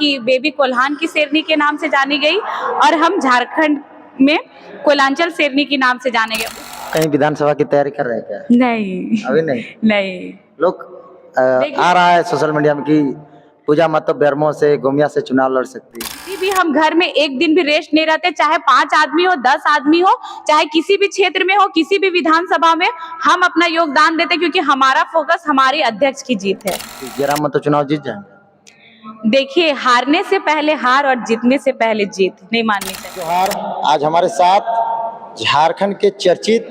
कि बेबी कोल्हान की शेरनी के नाम से जानी गई और हम झारखंड में कोलांचल शेरनी के नाम से जाने गए। कहीं विधानसभा की तैयारी कर रहे हैं क्या? नहीं, अभी नहीं। नहीं। लोग आ रहा है सोशल मीडिया में कि पूजा महतो बेरमो से गोमिया से चुनाव लड़ सकती है। किसी भी हम घर में एक दिन भी रेस्ट नहीं रहते, चाहे 5 आदमी हो, 10 आदमी हो, चाहे किसी भी क्षेत्र में हो, किसी भी विधानसभा में हम अपना योगदान देते, क्योंकि हमारा फोकस हमारी अध्यक्ष की जीत है। जयराम महतो चुनाव जीत जाएंगे? देखिए, हारने से पहले हार और जीतने से पहले जीत नहीं माननी चाहिए। जोहार। आज हमारे साथ झारखंड के चर्चित,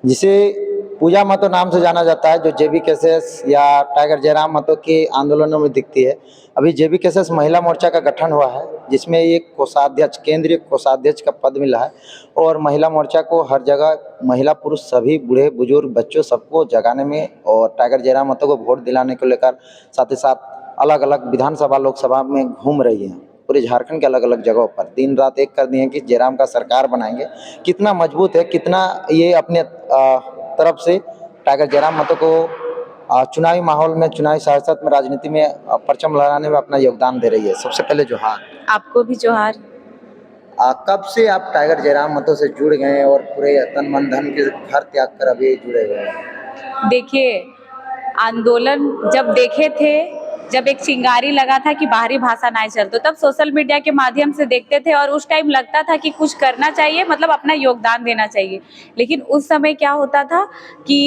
जिसे पूजा महतो नाम से जाना जाता है, जो जेबी केसेस या टाइगर जयराम महतो के आंदोलनों में दिखती है। अभी जेबी केसेस महिला मोर्चा का गठन हुआ है, जिसमें एक कोषाध्यक्ष, केंद्रीय कोषाध्यक्ष का पद मिला है और महिला मोर्चा को हर जगह महिला पुरुष सभी बूढ़े बुजुर्ग बच्चों सबको जगाने में और टाइगर जयराम महतो को वोट दिलाने को लेकर साथ ही साथ अलग अलग विधानसभा लोकसभा में घूम रही है। पूरे झारखंड के अलग अलग जगहों पर दिन रात एक कर दिए हैं कि जयराम का सरकार बनाएंगे। कितना मजबूत है, कितना ये अपने तरफ से टाइगर जयराम महतो को चुनावी माहौल में, चुनावी सियासत में, राजनीति में परचम लहराने में अपना योगदान दे रही है। सबसे पहले जोहार। आपको भी जोहार। कब से आप टाइगर जयराम महतो से जुड़ गए और पूरे तन मन धन के घर त्याग कर अभी जुड़े हुए हैं? देखिए, आंदोलन जब देखे थे, जब एक चिंगारी लगा था कि बाहरी भाषा नहीं चलतो, तब सोशल मीडिया के माध्यम से देखते थे और उस टाइम लगता था कि कुछ करना चाहिए, मतलब अपना योगदान देना चाहिए। लेकिन उस समय क्या होता था कि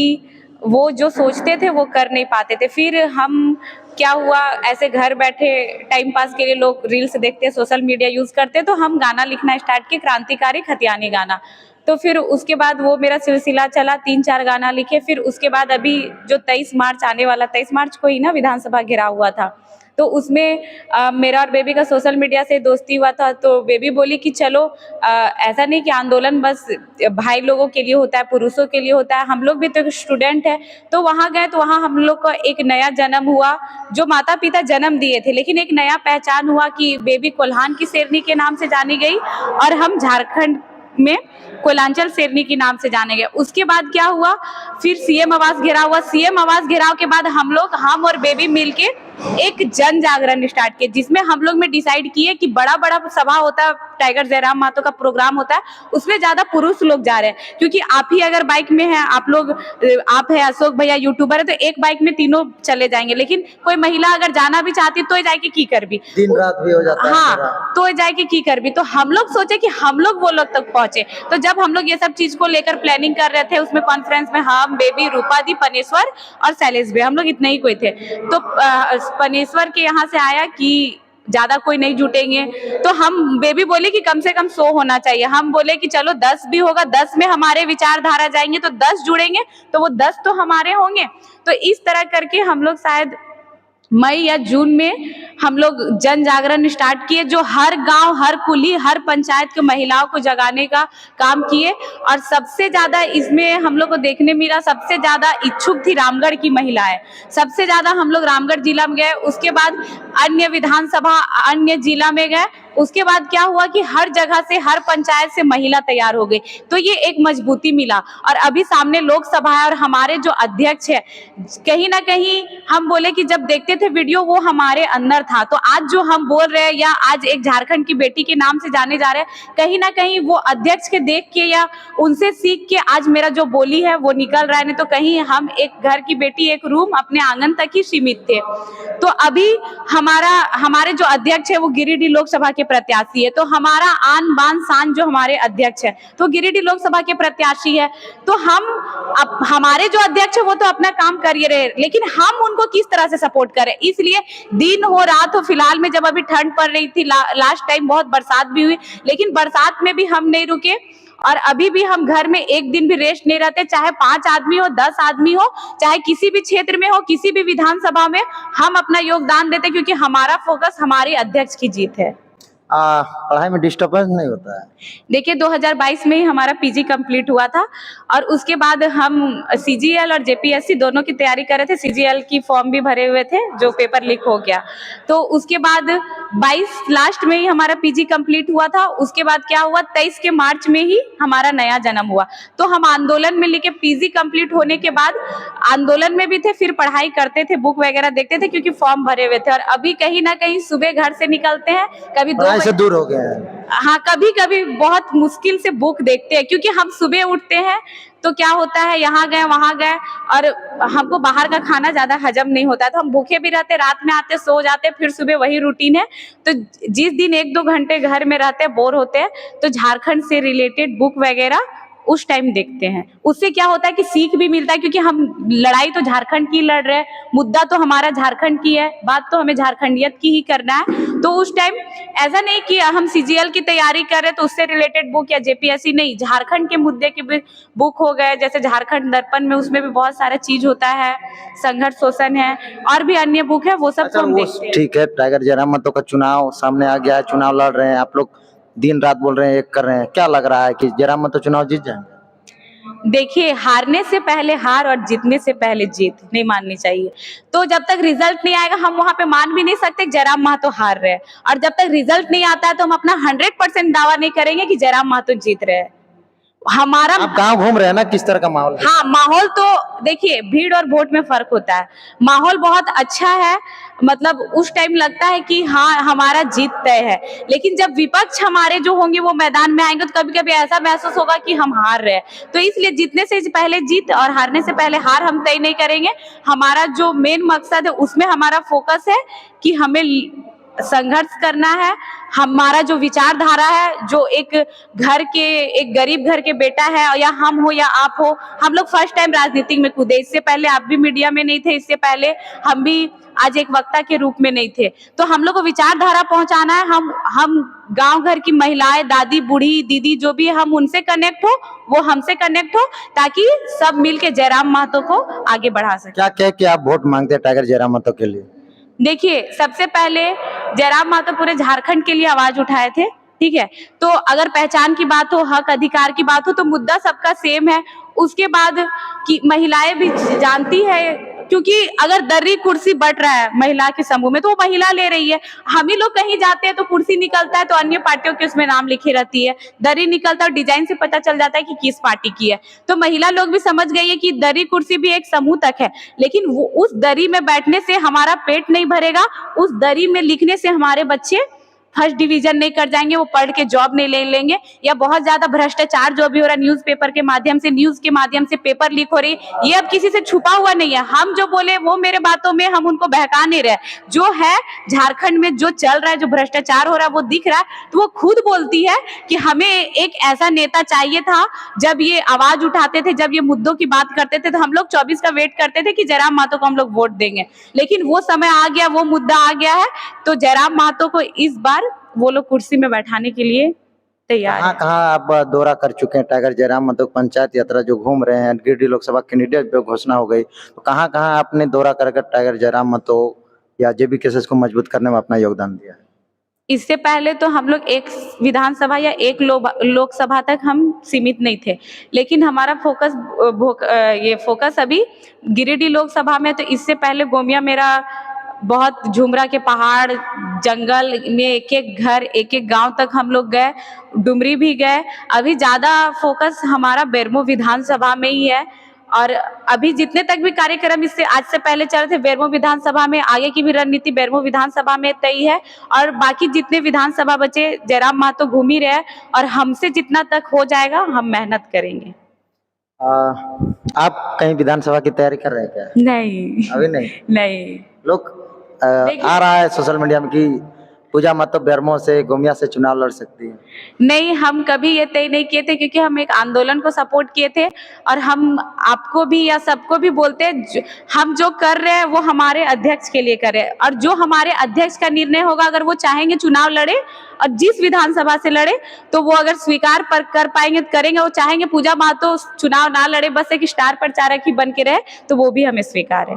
वो जो सोचते थे वो कर नहीं पाते थे। फिर हम क्या हुआ, ऐसे घर बैठे टाइम पास के लिए लोग रील्स देखते, सोशल मीडिया यूज़ करते, तो हम गाना लिखना स्टार्ट किए, क्रांतिकारी खतियानी गाना। तो फिर उसके बाद वो मेरा सिलसिला चला, 3-4 गाना लिखे। फिर उसके बाद अभी जो 23 मार्च आने वाला, 23 मार्च को ही ना विधानसभा घेराव हुआ था, तो उसमें मेरा और बेबी का सोशल मीडिया से दोस्ती हुआ था। तो बेबी बोली कि चलो, ऐसा नहीं कि आंदोलन बस भाई लोगों के लिए होता है, पुरुषों के लिए होता है, हम लोग भी तो एक स्टूडेंट है। तो वहाँ गए तो वहाँ हम लोग का एक नया जन्म हुआ, जो माता पिता जन्म दिए थे, लेकिन एक नया पहचान हुआ कि बेबी कोल्हान की शेरनी के नाम से जानी गई और हम झारखंड में कोलांचल शेरनी के नाम से जाने गए। उसके बाद क्या हुआ, फिर सीएम आवास घेराव हुआ। सीएम आवास घेराव के बाद हम और बेबी मिलके एक जन जागरण स्टार्ट किए, जिसमें हम लोग में डिसाइड किए कि बड़ा बड़ा सभा होता है, टाइगर जयराम महतो का प्रोग्राम होता है, उसमें ज्यादा पुरुष लोग जा रहे हैं। क्योंकि आप ही अगर बाइक में हैं, आप है, अशोक भैया यूट्यूबर है, तो एक बाइक में तीनों चले जाएंगे। लेकिन कोई महिला अगर जाना भी चाहती तो जाके की कर भी, दिन रात भी हो जाता है। हाँ, तो जाके की कर भी। तो हम लोग सोचे कि हम लोग वो लोग तक पहुंचे। तो जब हम लोग ये सब चीज को लेकर प्लानिंग कर रहे थे, उसमें कॉन्फ्रेंस में हम, बेबी, रूपा दी, पनेश्वर और शैलेश भी, हम लोग इतने ही कोई थे। तो पनेश्वर के यहाँ से आया कि ज्यादा कोई नहीं जुटेंगे, तो हम, बेबी बोले कि कम से कम 100 होना चाहिए। हम बोले कि चलो 10 भी होगा, 10 में हमारे विचारधारा जाएंगे तो 10 जुड़ेंगे, तो वो 10 तो हमारे होंगे। तो इस तरह करके हम लोग शायद मई या जून में हम लोग जन जागरण स्टार्ट किए, जो हर गांव, हर कुली, हर पंचायत के महिलाओं को जगाने का काम किए। और सबसे ज्यादा इसमें हम लोग को देखने मिला, सबसे ज्यादा इच्छुक थी रामगढ़ की महिलाएं। सबसे ज्यादा हम लोग रामगढ़ जिला में गए, उसके बाद अन्य विधानसभा, अन्य जिला में गए। उसके बाद क्या हुआ कि हर जगह से, हर पंचायत से महिला तैयार हो गई, तो ये एक मजबूती मिला। और अभी सामने लोकसभा है और हमारे जो अध्यक्ष है, कहीं ना कहीं हम बोले कि जब देखते थे वीडियो, वो हमारे अंदर था। तो आज जो हम बोल रहे हैं, या आज एक झारखंड की बेटी के नाम से जाने जा रहे हैं, कहीं ना कहीं वो अध्यक्ष के देख के या उनसे सीख के आज मेरा जो बोली है वो निकल रहा है। नहीं तो कहीं हम एक घर की बेटी, एक रूम, अपने आंगन तक ही सीमित थे। तो अभी हमारे जो अध्यक्ष है वो गिरिडीह लोकसभा के प्रत्याशी है। तो हमारा आन बान शान जो हमारे अध्यक्ष है, तो गिरिडीह लोकसभा के प्रत्याशी है। तो हमारे जो अध्यक्ष है वो तो अपना काम कर ही रहे, लेकिन हम उनको किस तरह से सपोर्ट करें। इसलिए दिन हो रात हो, फिलहाल में जब अभी ठंड पड़ रही थी, लास्ट टाइम बहुत बरसात भी हुई, लेकिन बरसात में भी हम नहीं रुके। और अभी भी हम घर में एक दिन भी रेस्ट नहीं रहते, चाहे 5 आदमी हो, 10 आदमी हो, चाहे किसी भी क्षेत्र में हो, किसी भी विधानसभा में हम अपना योगदान देते, क्योंकि हमारा फोकस हमारी अध्यक्ष की जीत है। पढ़ाई में डिस्टर्बेंस नहीं होता है? देखिए, 2022 में ही हमारा पीजी कंप्लीट हुआ था और उसके बाद हम सीजीएल और जेपीएससी दोनों की तैयारी कर रहे थे। सीजीएल की फॉर्म भी भरे हुए थे, जो पेपर लीक हो गया। तो उसके बाद 22 लास्ट में ही हमारा पीजी कंप्लीट हुआ था। उसके बाद क्या हुआ, 23 के मार्च में ही हमारा नया जन्म हुआ। तो हम आंदोलन में लेके पीजी कंप्लीट होने के बाद आंदोलन में भी थे, फिर पढ़ाई करते थे, बुक वगैरह देखते थे क्योंकि फॉर्म भरे हुए थे। और अभी कहीं ना कहीं सुबह घर से निकलते हैं, कभी 2 पढ़ाई से बजे, दूर हो गए हैं। हाँ कभी कभी बहुत मुश्किल से बुक देखते हैं क्योंकि हम सुबह उठते हैं तो क्या होता है, यहाँ गए वहां गए और हमको बाहर का खाना ज्यादा हजम नहीं होता है, तो हम भूखे भी रहते, रात में आते सो जाते, फिर सुबह वही रूटीन है। तो जिस दिन 1-2 घंटे घर में रहते हैं, बोर होते हैं, तो झारखंड से रिलेटेड बुक वगैरह उस टाइम देखते हैं। उससे क्या होता है कि सीख भी मिलता है क्योंकि हम लड़ाई तो झारखंड की लड़ रहे हैं, मुद्दा तो हमारा झारखंड की है, बात तो हमें झारखंडियत की ही करना है। तो उस टाइम ऐसा नहीं कि हम सीजीएल की तैयारी कर रहे हैं तो उससे रिलेटेड बुक या जेपीएससी नहीं, झारखंड के मुद्दे के भी बुक हो गए, जैसे झारखंड दर्पण में, उसमें भी बहुत सारा चीज होता है, संघर्ष शोषण है और भी अन्य बुक है, वो सब अच्छा तो हम वो देखते हैं। ठीक है, टाइगर जयराम महतो का चुनाव सामने आ गया है, चुनाव लड़ रहे हैं आप लोग, दिन रात बोल रहे हैं, एक कर रहे हैं, क्या लग रहा है कि जयराम महतो चुनाव जीत जाएंगे? देखिए, हारने से पहले हार और जीतने से पहले जीत नहीं माननी चाहिए। तो जब तक रिजल्ट नहीं आएगा हम वहां पे मान भी नहीं सकते जयराम महतो हार रहे हैं, और जब तक रिजल्ट नहीं आता है तो हम अपना 100% दावा नहीं करेंगे कि जयराम महतो जीत रहे हैं। हमारा आप गांव घूम रहे हैं ना, किस तरह का माहौल है? हाँ, माहौल तो देखिए, भीड़ और वोट में फर्क होता है। माहौल बहुत अच्छा है, मतलब उस टाइम लगता है कि हाँ हमारा जीत तय है, लेकिन जब विपक्ष हमारे जो होंगे वो मैदान में आएंगे तो कभी कभी ऐसा महसूस होगा कि हम हार रहे हैं। तो इसलिए जीतने से पहले जीत और हारने से पहले हार हम तय नहीं करेंगे। हमारा जो मेन मकसद है उसमें हमारा फोकस है कि हमें संघर्ष करना है। हमारा जो विचारधारा है, जो एक घर के, एक गरीब घर के बेटा है, या हम हो या आप हो, हम लोग फर्स्ट टाइम राजनीति में कूदे। इससे पहले आप भी मीडिया में नहीं थे, इससे पहले हम भी आज एक वक्ता के रूप में नहीं थे। तो हम लोग को विचारधारा पहुंचाना है। हम गांव घर की महिलाएं, दादी, बूढ़ी, दीदी जो भी है, हम उनसे कनेक्ट हो, वो हमसे कनेक्ट हो, ताकि सब मिलके जयराम महतो को आगे बढ़ा सके। क्या कह के आप वोट मांगते हैं टाइगर जयराम महतो के लिए? देखिए, सबसे पहले जयराम महतो पूरे झारखंड के लिए आवाज उठाए थे, ठीक है। तो अगर पहचान की बात हो, हक अधिकार की बात हो, तो मुद्दा सबका सेम है। उसके बाद कि महिलाएं भी जानती है, क्योंकि अगर दर्री कुर्सी बट रहा है महिला के समूह में तो वो महिला ले रही है। हम ही लोग कहीं जाते हैं तो कुर्सी निकलता है तो अन्य पार्टियों की उसमें नाम लिखी रहती है, दर्री निकलता है और डिजाइन से पता चल जाता है कि किस पार्टी की है। तो महिला लोग भी समझ गई है कि दर्री कुर्सी भी एक समूह तक है, लेकिन वो उस दर्री में बैठने से हमारा पेट नहीं भरेगा, उस दर्री में लिखने से हमारे बच्चे फर्स्ट डिवीजन नहीं कर जाएंगे, वो पढ़ के जॉब नहीं ले लेंगे, या बहुत ज्यादा भ्रष्टाचार जो भी हो रहा है न्यूज़पेपर के माध्यम से, न्यूज के माध्यम से पेपर लीक हो रही, ये अब किसी से छुपा हुआ नहीं है। हम जो बोले वो मेरे बातों में हम उनको बहका नहीं रहे। जो है झारखंड में जो चल रहा है, जो भ्रष्टाचार हो रहा है वो दिख रहा है, तो वो खुद बोलती है कि हमें एक ऐसा नेता चाहिए था। जब ये आवाज उठाते थे, जब ये मुद्दों की बात करते थे, तो हम लोग 24 का वेट करते थे कि जयराम महतो को हम लोग वोट देंगे, लेकिन वो समय आ गया, वो मुद्दा आ गया है। तो जयराम महतो को इस बार वो लोग कुर्सी में बैठाने के लिए तैयार है। कहाँ आप दौरा कर चुके हैं टाइगर जयराम महतो? पंचायत यात्रा जो घूम रहे हैं, गिरिडीह लोकसभा कैंडिडेट पे घोषणा हो गई, तो कहाँ कहाँ आपने दौरा कर टाइगर जयराम महतो या जेबी केसेस को मजबूत करने में अपना योगदान दिया है? इससे पहले तो हम लोग एक विधानसभा या एक लोकसभा तक हम सीमित नहीं थे, लेकिन हमारा फोकस अभी गिरिडीह लोकसभा में। तो इससे पहले गोमिया मेरा बहुत, झुमरा के पहाड़, जंगल में एक एक घर, एक एक गांव तक हम लोग गए, डुमरी भी गए। अभी ज्यादा फोकस हमारा बेरमो विधानसभा में ही है, और अभी जितने तक भी कार्यक्रम इससे आज से पहले चल रहे थे बेरमो विधानसभा में, आगे की भी रणनीति बेरमो विधानसभा में तय है। और बाकी जितने विधानसभा बचे, जयराम महतो घूम ही रहे, और हमसे जितना तक हो जाएगा हम मेहनत करेंगे। आप कहीं विधानसभा की तैयारी कर रहे हैं क्या? नहीं, अभी नहीं। नहीं। लोग आ रहा है सोशल मीडिया में कि पूजा महतो बेरमो से, गोमिया से चुनाव लड़ सकती है। नहीं, हम कभी ये तय नहीं किए थे, क्योंकि हम एक आंदोलन को सपोर्ट किए थे, और हम आपको भी या सबको भी बोलते हैं, हम जो कर रहे हैं वो हमारे अध्यक्ष के लिए कर रहे हैं, और जो हमारे अध्यक्ष का निर्णय होगा, अगर वो चाहेंगे चुनाव लड़े और जिस विधानसभा से लड़े, तो वो अगर स्वीकार कर पाएंगे तो करेंगे। वो चाहेंगे पूजा महतो चुनाव ना लड़े, बस एक स्टार प्रचारक ही बन के रहे, तो वो भी हमें स्वीकार है।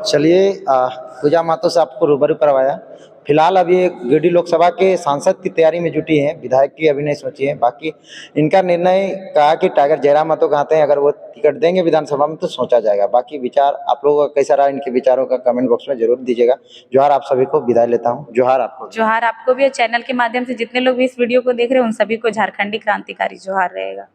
चलिए पूजा महतो से आपको रूबरू करवाया। फिलहाल अभी एक गिरिडीह लोकसभा के सांसद की तैयारी में जुटी हैं, विधायक की अभी नहीं सोची है। बाकी इनका निर्णय कहा कि टाइगर जयराम महतो कहते हैं अगर वो टिकट देंगे विधानसभा में तो सोचा जाएगा। बाकी विचार आप लोगों का कैसा रहा, इनके विचारों का कमेंट बॉक्स में जरूर दीजिएगा। जोहार आप सभी को, विदाई लेता हूँ। जोहार आपको। जोहार आपको भी, और चैनल के माध्यम से जितने लोग भी इस वीडियो को देख रहे हैं उन सभी को झारखंडी क्रांतिकारी जोहार रहेगा।